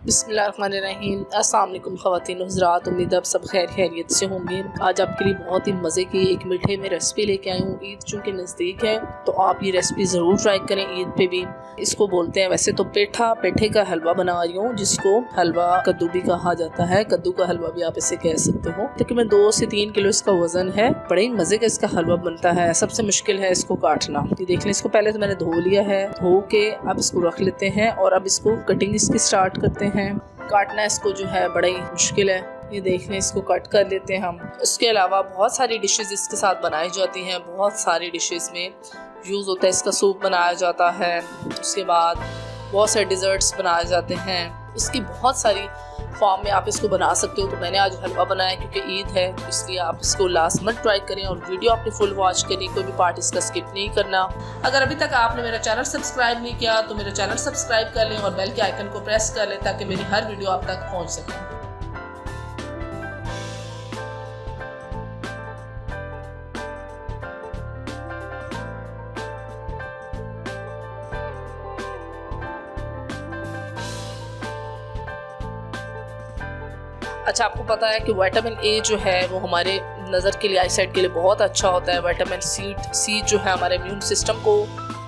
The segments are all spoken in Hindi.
बिस्मिल्लाहिर्रहमानिर्रहीम। अस्सलाम वालेकुम ख़वातीन हज़रात, उम्मीद आप सब खैरियत से होंगे। आज आपके लिए बहुत ही मज़े की एक मीठे में रेसिपी लेके आई हूँ। ईद चूँकि नज़दीक है तो आप ये रेसिपी ज़रूर ट्राई करें ईद पे भी। इसको बोलते हैं वैसे तो पेठे का हलवा बना रही हूँ, जिसको हलवा कद्दू भी कहा जाता है। कद्दू का हलवा भी आप इसे कह सकते हो। तकरीबन 2 से 3 किलो इसका वज़न है। बड़े ही मज़े का इसका हलवा बनता है। सबसे मुश्किल है इसको काटना। ये देख लें, इसको पहले तो मैंने धो लिया है। धो के अब इसको रख लेते हैं और अब इसको कटिंग इसकी स्टार्ट करते हैं। काटना इसको जो है बड़ा ही मुश्किल है। ये देख लें, इसको कट कर लेते हैं हम। इसके अलावा बहुत सारी डिशेस इसके साथ बनाई जाती हैं। बहुत सारी डिशेस में यूज़ होता है। इसका सूप बनाया जाता है, उसके बाद बहुत सारे डिज़र्ट्स बनाए जाते हैं। इसकी बहुत सारी फॉर्म में आप इसको बना सकते हो। तो मैंने आज हलवा बनाया क्योंकि ईद है, इसलिए आप इसको लास्ट मत ट्राई करें और वीडियो आपने फुल वॉच करें, कोई भी पार्ट इसका स्किप नहीं करना। अगर अभी तक आपने मेरा चैनल सब्सक्राइब नहीं किया तो मेरा चैनल सब्सक्राइब कर लें और बेल के आइकन को प्रेस कर लें ताकि मेरी हर वीडियो आप तक पहुँच सके। अच्छा, आपको पता है कि विटामिन ए जो है वो हमारे नज़र के लिए, आई साइट के लिए बहुत अच्छा होता है। विटामिन सी जो है हमारे इम्यून सिस्टम को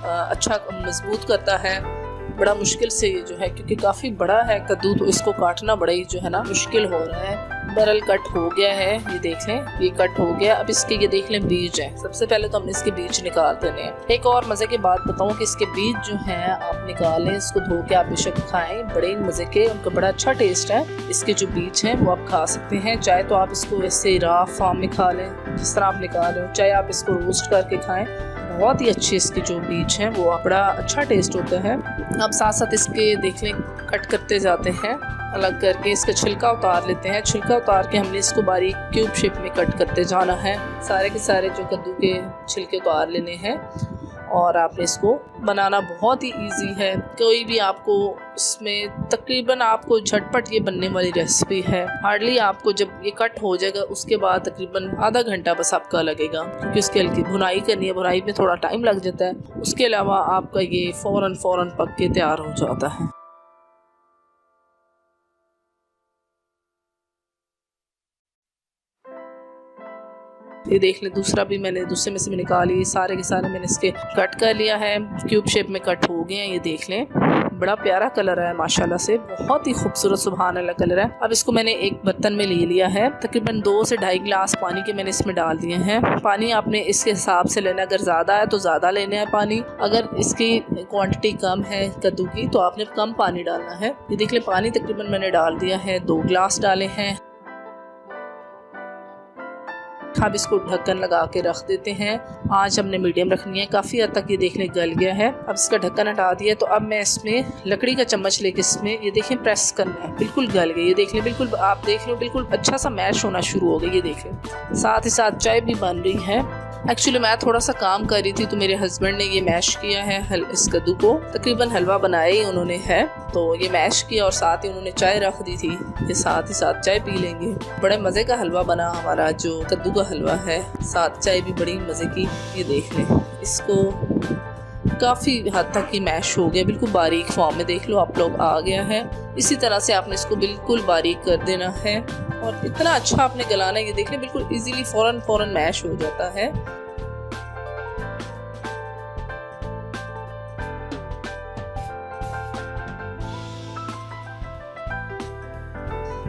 अच्छा मजबूत करता है। बड़ा मुश्किल से ये जो है, क्योंकि काफ़ी बड़ा है कद्दू, तो इसको काटना बड़ा ही जो है ना मुश्किल हो रहा है। बरल कट हो गया है, ये देख लें, ये कट हो गया। अब इसके ये देख लें बीज है। सबसे पहले तो हमने इसके बीज निकाल देने हैं। एक और मज़े की बात बताऊं कि इसके बीज जो हैं आप निकालें, इसको धो के आप बेशक खाएं, बड़े मज़े के, उनका बड़ा अच्छा टेस्ट है। इसके जो बीज हैं वो आप खा सकते हैं। चाहे तो आप इसको ऐसे रॉ फॉर्म में खा लें जिस तरह आप निकाल रहे हो, चाहे आप इसको रोस्ट करके खाएं। बहुत ही अच्छे इसके जो बीज हैं वो बड़ा अच्छा टेस्ट होता है। अब साथ साथ इसके देख लें कट करते जाते हैं, अलग करके इसका छिलका उतार लेते हैं। छिलका उतार के हमने इसको बारीक क्यूब शेप में कट करते जाना है। सारे के सारे जो कद्दू के छिलके उतार लेने हैं और आपने इसको बनाना बहुत ही इजी है। कोई भी आपको इसमें तकरीबन आपको झटपट ये बनने वाली रेसिपी है। हार्डली आपको जब ये कट हो जाएगा उसके बाद तकरीबन आधा घंटा बस आपका लगेगा, क्योंकि इसके हल्की भुनाई करनी है। भुनाई में थोड़ा टाइम लग जाता है। उसके अलावा आपका ये फ़ौरन पक के तैयार हो जाता है। ये देख लें, दूसरा भी मैंने दूसरे में से निकाली। सारे के सारे मैंने इसके कट कर लिया है, क्यूब शेप में कट हो गए हैं। ये देख लें, बड़ा प्यारा कलर है माशाल्लाह से, बहुत ही खूबसूरत सुभान अल्लाह कलर है। अब इसको मैंने एक बर्तन में ले लिया है। तकरीबन 2 से 2.5 गिलास पानी के मैंने इसमें डाल दिए हैं। पानी आपने इसके हिसाब से लेना, अगर ज़्यादा है तो ज़्यादा लेना है पानी। अगर इसकी क्वांटिटी कम है कद्दू की तो आपने कम पानी डालना है। ये देख लें, पानी तकरीबन मैंने डाल दिया है, 2 गिलास डाले हैं। अब इसको ढक्कन लगा के रख देते हैं। आंच हमने मीडियम रखनी है। काफ़ी हद तक ये देखने गल गया है। अब इसका ढक्कन हटा दिया तो अब मैं इसमें लकड़ी का चम्मच लेके इसमें ये देखें प्रेस करना है। बिल्कुल गल गई, ये देख लें, बिल्कुल आप देख लो बिल्कुल अच्छा सा मैश होना शुरू हो गया। ये देख लें, साथ ही साथ चाय भी बन रही है। एक्चुअली मैं थोड़ा सा काम कर रही थी तो मेरे हस्बैंड ने ये मैश किया है इस कद्दू को। तकरीबन हलवा बनाया ही उन्होंने है, तो ये मैश किया और साथ ही उन्होंने चाय रख दी थी। ये साथ ही साथ चाय पी लेंगे। बड़े मज़े का हलवा बना हमारा जो कद्दू का हलवा है, साथ चाय भी बड़ी मज़े की। ये देख लें, इसको काफ़ी हद तक ही मैश हो गया, बिल्कुल बारीक फॉर्म में देख लो आप लोग आ गया है। इसी तरह से आपने इसको बिल्कुल बारीक कर देना है और इतना अच्छा आपने गलाना है। ये देख लें, बिल्कुल इजीली फ़ौरन मैश हो जाता है।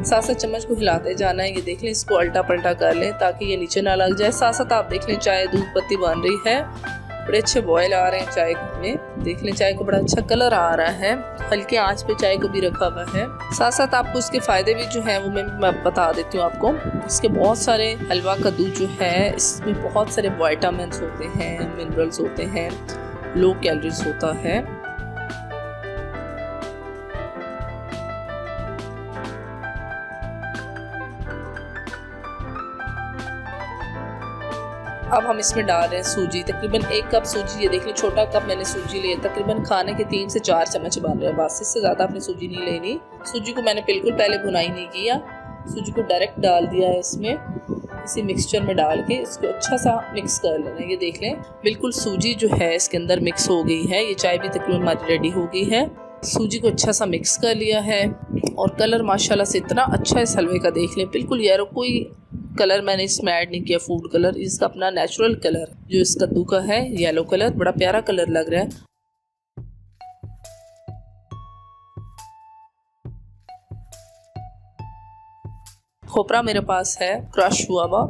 साथ साथ चम्मच को हिलाते जाना है। ये देख लें, इसको अल्टा पलटा कर लें ताकि ये नीचे ना लग जाए। साथ साथ आप देख लें, चाय दूध पत्ती बन रही है, बड़े अच्छे बॉयल आ रहे हैं चाय में। देख लें, चाय को बड़ा अच्छा कलर आ रहा है। हल्की आंच पे चाय को भी रखा हुआ है। साथ साथ आपको इसके फ़ायदे भी जो हैं वो मैं बता देती हूँ आपको। इसके बहुत सारे हलवा कद्दू जो है, इसमें बहुत सारे विटामिन्स होते हैं, मिनरल्स होते हैं, लो कैलोरीज होता है। अब हम इसमें डाल रहे हैं सूजी। तकरीबन 1 कप सूजी, ये देख लो छोटा कप मैंने सूजी लिया। तकरीबन खाने के 3 से 4 चम्मच बन रहे हैं, बस इससे ज़्यादा आपने सूजी नहीं लेनी। सूजी को मैंने बिल्कुल पहले भुनाई नहीं किया, सूजी को डायरेक्ट डाल दिया है इसमें। इसी मिक्सचर में डाल के इसको अच्छा सा मिक्स कर लेना। ये देख लें, बिल्कुल सूजी जो है इसके अंदर मिक्स हो गई है। ये चाय भी तकरीबन हमारी रेडी हो गई है। सूजी को अच्छा सा मिक्स कर लिया है और कलर माशाल्लाह से इतना अच्छा है इस हलवे का, देख लें बिल्कुल यार कोई कलर मैंने इसमें ऐड नहीं किया फूड कलर, इसका अपना नेचुरल कलर जो इस कद्दू का है येलो कलर, बड़ा प्यारा कलर लग रहा है। खोपरा मेरे पास है क्रश हुआ हुआ,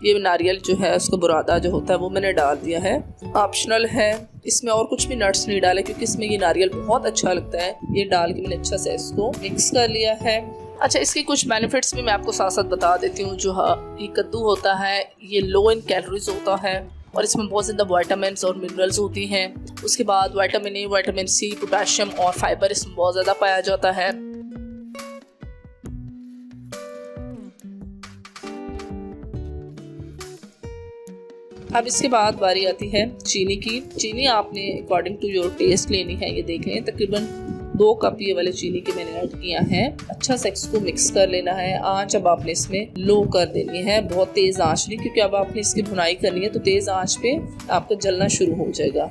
ये नारियल जो है उसका बुरादा जो होता है वो मैंने डाल दिया है, ऑप्शनल है, इसमें और कुछ भी नट्स नहीं डाले क्योंकि इसमें ये नारियल बहुत अच्छा लगता है। ये डाल के मैंने अच्छा से इसको मिक्स कर लिया है। अच्छा, इसके कुछ बेनिफिट्स भी मैं आपको साथ साथ बता देती हूँ। जो ये कद्दू होता है ये लो इन कैलोरीज होता है और इसमें बहुत ज़्यादा विटामिन और मिनरल्स होती हैं। उसके बाद vitamin A, vitamin C, potassium और फाइबर इसमें बहुत ज़्यादा पाया जाता है। अब इसके बाद बारी आती है चीनी की। चीनी आपने अकॉर्डिंग टू योर टेस्ट लेनी है। ये देख लें तकरीबन 2 कप ये वाले चीनी के मैंने ऐड किया है। अच्छा से इसको मिक्स कर लेना है। आंच अब आपने इसमें लो कर देनी है, बहुत तेज़ आंच नहीं, क्योंकि अब आपने इसकी भुनाई करनी है तो तेज़ आंच पे आपका जलना शुरू हो जाएगा।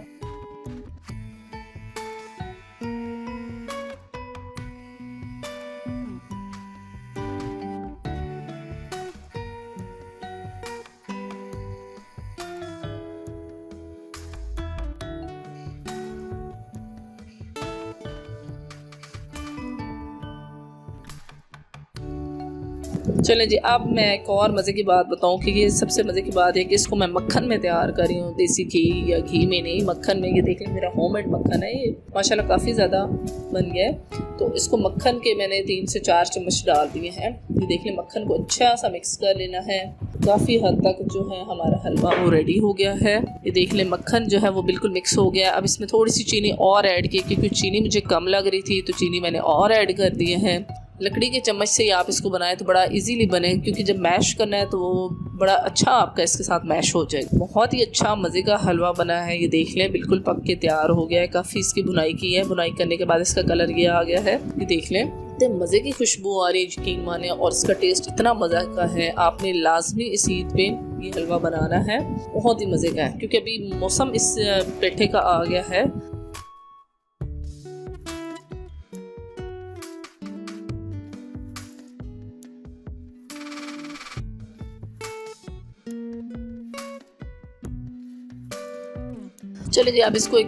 चलें जी, अब मैं एक और मज़े की बात बताऊं कि ये सबसे मज़े की बात है कि इसको मैं मक्खन में तैयार कर रही हूँ, देसी घी या घी में नहीं, मक्खन में। ये देख लें मेरा होममेड मक्खन है, ये माशाल्लाह काफ़ी ज़्यादा बन गया है। तो इसको मक्खन के मैंने 3 से 4 चम्मच डाल दिए हैं। ये देख लें मक्खन को अच्छा सा मिक्स कर लेना है। काफ़ी हद तक जो है हमारा हलवा वो रेडी हो गया है। ये देख लें मक्खन जो है वो बिल्कुल मिक्स हो गया। अब इसमें थोड़ी सी चीनी और ऐड की, क्योंकि चीनी मुझे कम लग रही थी तो चीनी मैंने और ऐड कर दिए हैं। लकड़ी के चम्मच से ही आप इसको बनाएं तो बड़ा इजीली बने, क्योंकि जब मैश करना है तो वो बड़ा अच्छा आपका इसके साथ मैश हो जाएगा। बहुत ही अच्छा मज़े का हलवा बना है। ये देख लें बिल्कुल पक के तैयार हो गया है। काफ़ी इसकी भुनाई की है, भुनाई करने के बाद इसका कलर ये आ गया है। ये देख लें इतने मज़े की खुशबू आ रही है, यकीन माने, और इसका टेस्ट इतना मज़ा का है। आपने लाजमी इस ईद पे ये हलवा बनाना है, बहुत ही मज़े का है, क्योंकि अभी मौसम इस पेठे का आ गया है। चलिए जी, अब इसको एक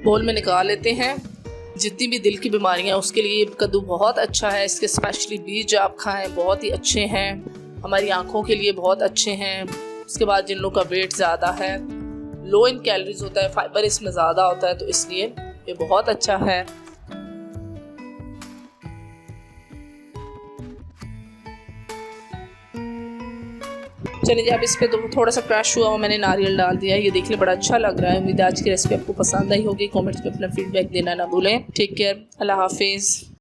बोल में निकाल लेते हैं। जितनी भी दिल की बीमारियां उसके लिए कद्दू बहुत अच्छा है। इसके स्पेशली बीज आप खाएं, बहुत ही अच्छे हैं, हमारी आंखों के लिए बहुत अच्छे हैं। उसके बाद जिन लोगों का वेट ज़्यादा है, लो इन कैलोरीज होता है, फाइबर इसमें ज़्यादा होता है, तो इसलिए ये बहुत अच्छा है। चलिए, अब इस पे तो थोड़ा सा क्रश हुआ मैंने नारियल डाल दिया है। ये देखने बड़ा अच्छा लग रहा है। उम्मीद है आज की रेसिपी आपको पसंद आई होगी। कमेंट्स में अपना फीडबैक देना ना भूलें। टेक केयर, अल्लाह हाफिज़।